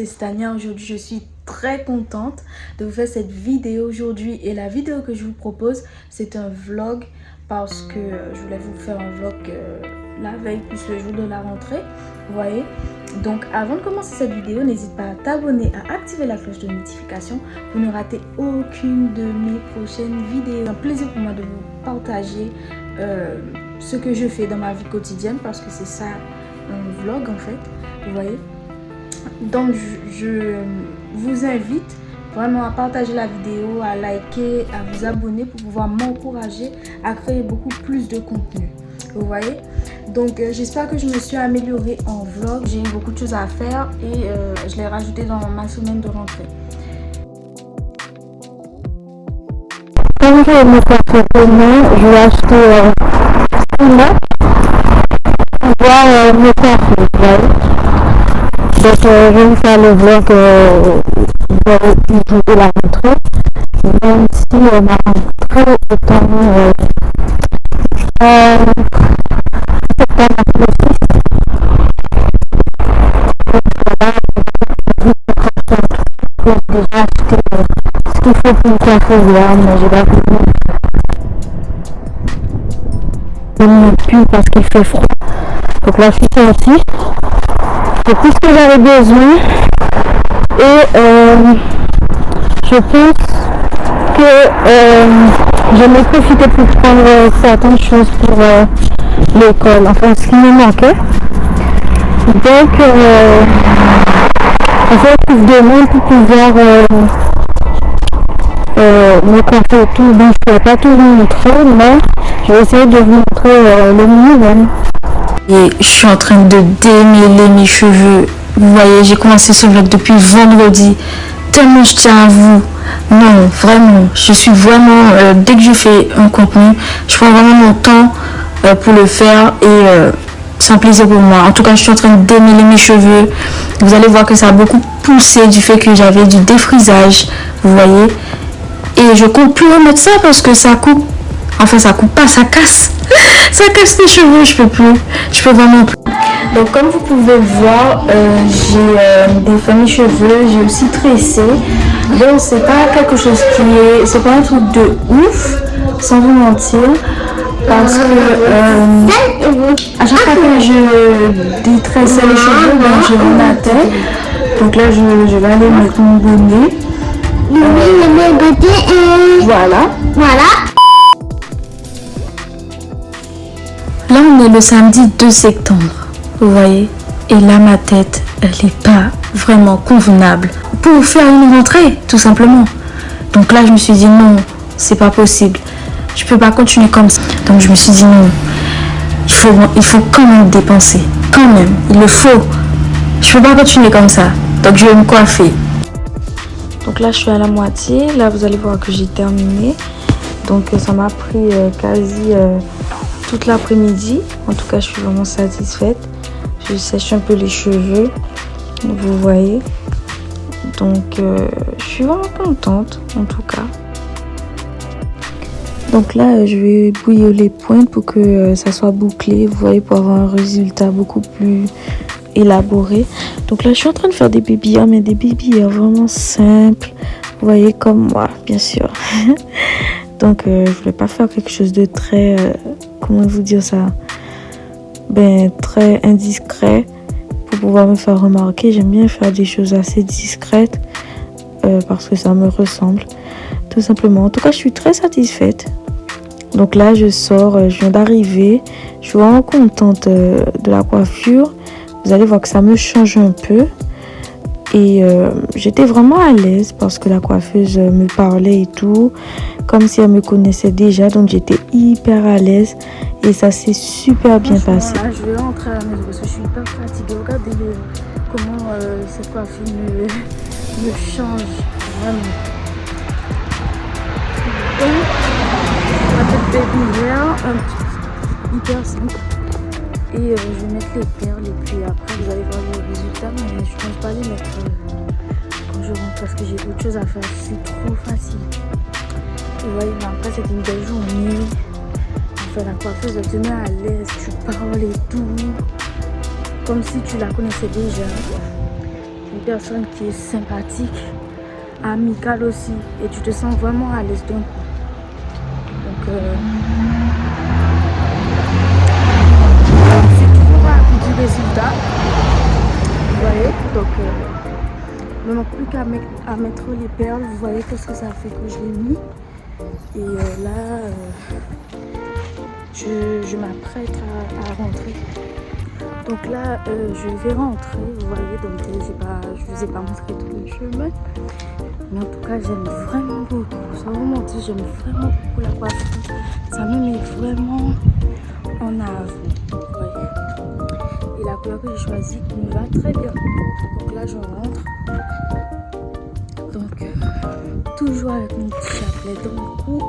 c'est Tania. Aujourd'hui, je suis très contente de vous faire cette vidéo aujourd'hui. Et la vidéo que je vous propose, c'est un vlog parce que je voulais vous faire un vlog la veille plus le jour de la rentrée. Vous voyez? Donc, avant de commencer cette vidéo, n'hésite pas à t'abonner, à activer la cloche de notification pour ne rater aucune de mes prochaines vidéos. C'est un plaisir pour moi de vous partager ce que je fais dans ma vie quotidienne parce que c'est ça un vlog en fait. Vous voyez? Donc je vous invite vraiment à partager la vidéo, à liker, à vous abonner pour pouvoir m'encourager à créer beaucoup plus de contenu. Vous voyez? Donc j'espère que je me suis améliorée en vlog. J'ai eu beaucoup de choses à faire et je l'ai rajouté dans ma semaine de rentrée. Comme je me fais demain, je vais acheter pour pouvoir me coiffer, vous voyez. Donc je vais vous faire le vlog du jour de la rentrée, même si ma rentrée est en septembre le 6. Donc voilà, j'ai déjà acheté ce qu'il faut pour me coiffer hier, mais j'ai pas pu me pull parce qu'il fait froid. Donc là je suis sortie. C'est tout ce que j'avais besoin et je pense que je vais profiter pour prendre certaines choses pour l'école, enfin ce qui me manquait. Donc on se retrouve demain pour pouvoir me coiffer et tout. Bon, je ne vais pas tout vous montrer, mais je vais essayer de vous montrer le minimum. Et je suis en train de démêler mes cheveux. Vous voyez, j'ai commencé ce vlog depuis vendredi. Tellement je tiens à vous. Non, vraiment, je suis vraiment... dès que je fais un contenu, je prends vraiment mon temps pour le faire. Et c'est un plaisir pour moi. En tout cas, je suis en train de démêler mes cheveux. Vous allez voir que ça a beaucoup poussé du fait que j'avais du défrisage. Vous voyez. Et je compte plus remettre ça parce que ça coupe. Enfin, ça coupe pas, ça casse. Ça casse les cheveux, je peux plus. Je peux vraiment plus. Donc comme vous pouvez voir, j'ai défait mes cheveux, j'ai aussi tressé. Donc c'est pas quelque chose qui est... C'est pas un truc de ouf, sans vous mentir. Parce que à chaque fois que je détressais les cheveux, donc je remontais. Donc là je vais aller mettre mon bonnet. Voilà. Là, on est le samedi 2 septembre, vous voyez. Et là, ma tête, elle n'est pas vraiment convenable pour faire une rentrée, tout simplement. Donc là, je me suis dit non, c'est pas possible. Je peux pas continuer comme ça. Donc je me suis dit non, il faut quand même dépenser. Quand même, il le faut. Je peux pas continuer comme ça. Donc je vais me coiffer. Donc là, je suis à la moitié. Là, vous allez voir que j'ai terminé. Donc ça m'a pris quasi... toute l'après-midi. En tout cas, je suis vraiment satisfaite. Je sèche un peu les cheveux, vous voyez. Donc je suis vraiment contente en tout cas. Donc là je vais bouillir les pointes pour que ça soit bouclé, vous voyez, pour avoir un résultat beaucoup plus élaboré. Donc là je suis en train de faire des babilleurs, mais des babilleurs vraiment simples, vous voyez, comme moi bien sûr. Donc je voulais pas faire quelque chose de très comment vous dire ça, très indiscret pour pouvoir me faire remarquer. J'aime bien faire des choses assez discrètes parce que ça me ressemble tout simplement. En tout cas je suis très satisfaite. Donc là je sors, je viens d'arriver, je suis vraiment contente de la coiffure. Vous allez voir que ça me change un peu. Et j'étais vraiment à l'aise parce que la coiffeuse me parlait et tout, comme si elle me connaissait déjà. Donc j'étais hyper à l'aise et ça s'est super bien passé. Là, je vais rentrer à la maison parce que je suis hyper fatiguée. Regardez comment cette coiffure me change vraiment. Donc, ma tête baby hair, hyper simple. Et je vais mettre les perles et puis après vous allez voir le résultat, mais je ne pense pas les mettre quand je rentre parce que j'ai autre chose à faire. C'est trop facile. Et voyez, mais après c'était une belle journée. Enfin, la coiffeuse elle te met à l'aise, tu parles et tout, comme si tu la connaissais déjà. une personne qui est sympathique, amicale aussi, et tu te sens vraiment à l'aise. Donc c'est trop rapide du résultat. Vous voyez, donc il ne manque plus qu'à mettre les perles. Vous voyez qu'est-ce que ça fait que je l'ai mis. Et là, je m'apprête à rentrer. Donc là, je vais rentrer, vous voyez, donc je vous ai pas montré tout le chemin. Mais en tout cas, j'aime vraiment beaucoup, sans vous mentir, j'aime vraiment beaucoup la coiffure. Ça me met vraiment en avant, vous voyez. Et la couleur que j'ai choisie me va très bien. Donc là, je rentre. Donc, toujours avec mon petit chapelet dans le cou.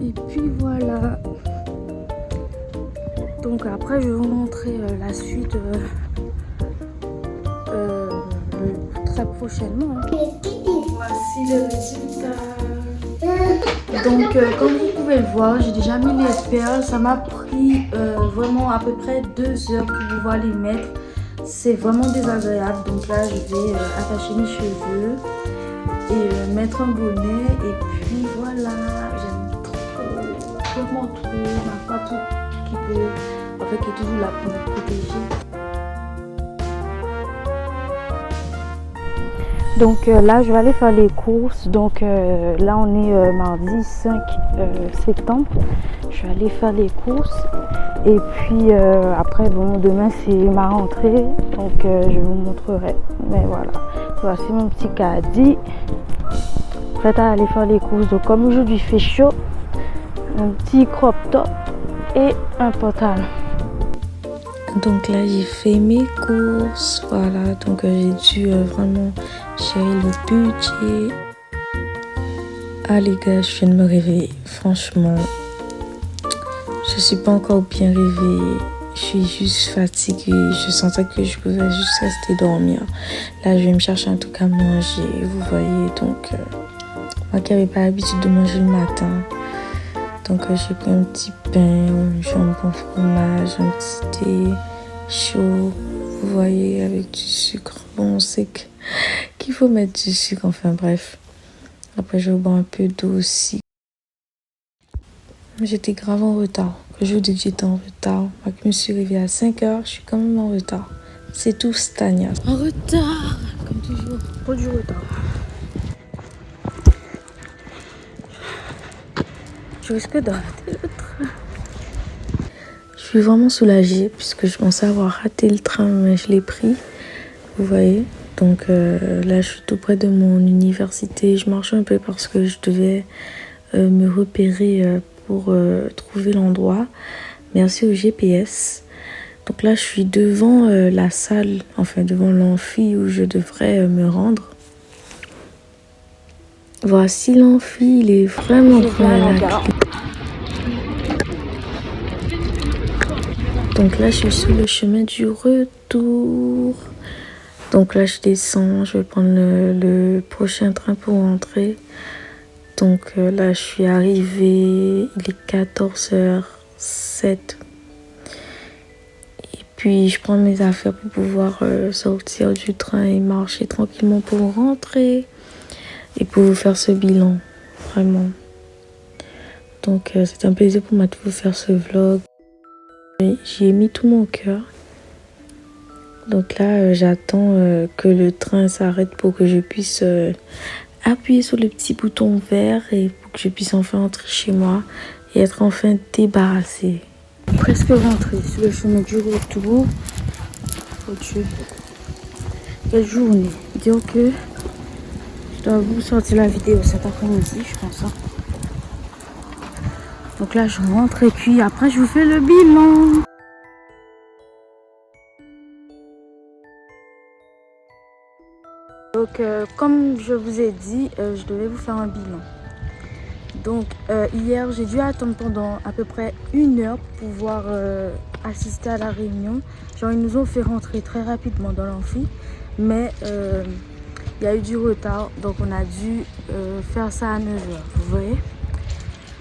Et puis voilà. Donc après je vais vous montrer la suite très prochainement. Voici le résultat. Donc comme vous pouvez le voir, j'ai déjà mis les perles. Ça m'a pris vraiment à peu près 2 heures pour pouvoir les mettre. C'est vraiment désagréable. Donc là je vais attacher mes cheveux et mettre un bonnet. Et puis voilà, j'aime trop, vraiment trop. On n'a pas tout qui peut, en fait, qui est toujours là pour me protéger. Donc là je vais aller faire les courses. Donc là on est mardi 5 septembre. Je vais aller faire les courses. Et puis après bon, demain c'est ma rentrée. Donc je vous montrerai. Mais voilà, voici mon petit caddie. Prête à aller faire les courses. Donc comme aujourd'hui il fait chaud, un petit crop top et un pantalon. Donc là j'ai fait mes courses, voilà, donc j'ai dû vraiment gérer le budget. Ah les gars, je viens de me réveiller, franchement, je suis pas encore bien réveillée, je suis juste fatiguée, je sentais que je pouvais juste rester dormir. Là je vais me chercher un truc à manger, vous voyez, donc moi qui n'avais pas l'habitude de manger le matin. Donc j'ai pris un petit pain, un jambon fromage, un petit thé chaud, vous voyez, avec du sucre. Bon, on sait qu'il faut mettre du sucre, enfin bref. Après je vais boire un peu d'eau aussi. J'étais grave en retard. Je vous dis que j'étais en retard. Moi qui me suis réveillée à 5 heures, je suis quand même en retard. C'est tout Stania. En retard, comme toujours, trop du retard. Je risque de rater le train. Je suis vraiment soulagée puisque je pensais avoir raté le train, mais je l'ai pris. Vous voyez. Donc là, je suis tout près de mon université. Je marche un peu parce que je devais me repérer pour trouver l'endroit. Merci au GPS. Donc là, je suis devant la salle, enfin devant l'amphi où je devrais me rendre. Voici l'amphi, il est vraiment grand. Donc là, je suis sur le chemin du retour. Donc là, je descends, je vais prendre le prochain train pour rentrer. Donc là, je suis arrivée, il est 14h07. Et puis, je prends mes affaires pour pouvoir sortir du train et marcher tranquillement pour rentrer. Et pour vous faire ce bilan, vraiment. Donc c'est un plaisir pour moi de vous faire ce vlog. J'y ai mis tout mon cœur. Donc là j'attends que le train s'arrête pour que je puisse appuyer sur le petit bouton vert et pour que je puisse enfin entrer chez moi et être enfin débarrassée. Presque rentrée sur le chemin du retour. Oh Dieu, quelle journée. Dire que je dois vous sortir la vidéo cet après-midi, je pense. Hein. Donc là, je rentre et puis après, je vous fais le bilan. Donc, comme je vous ai dit, je devais vous faire un bilan. Donc, hier, j'ai dû attendre pendant à peu près 1 heure pour pouvoir assister à la réunion. Genre, ils nous ont fait rentrer très rapidement dans l'amphi, mais il y a eu du retard, donc on a dû faire ça à 9 heures, vous voyez.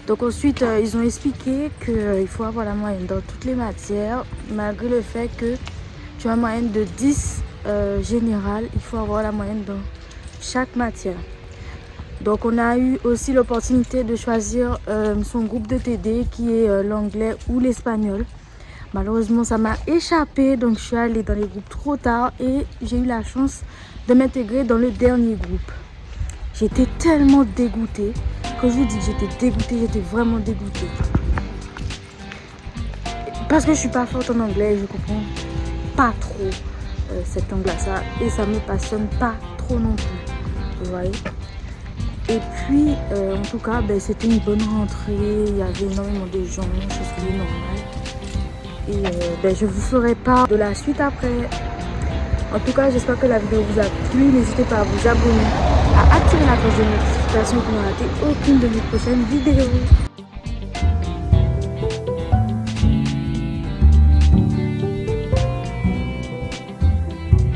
Donc ensuite, ils ont expliqué qu'il faut avoir la moyenne dans toutes les matières, malgré le fait que tu as une moyenne de 10 générale. Il faut avoir la moyenne dans chaque matière. Donc on a eu aussi l'opportunité de choisir son groupe de TD qui est l'anglais ou l'espagnol. Malheureusement ça m'a échappé, donc je suis allée dans les groupes trop tard et j'ai eu la chance de m'intégrer dans le dernier groupe. J'étais tellement dégoûtée. Quand je vous dis que j'étais dégoûtée, j'étais vraiment dégoûtée. Parce que je suis pas forte en anglais, je comprends pas trop cette langue-là, et ça me passionne pas trop non plus. Vous voyez. Et puis, en tout cas, c'était une bonne rentrée. Il y avait énormément de gens, chose qui est normale. Et je vous ferai part de la suite après. En tout cas, j'espère que la vidéo vous a plu. N'hésitez pas à vous abonner, à activer la cloche de notification pour ne rater aucune de mes prochaines vidéos.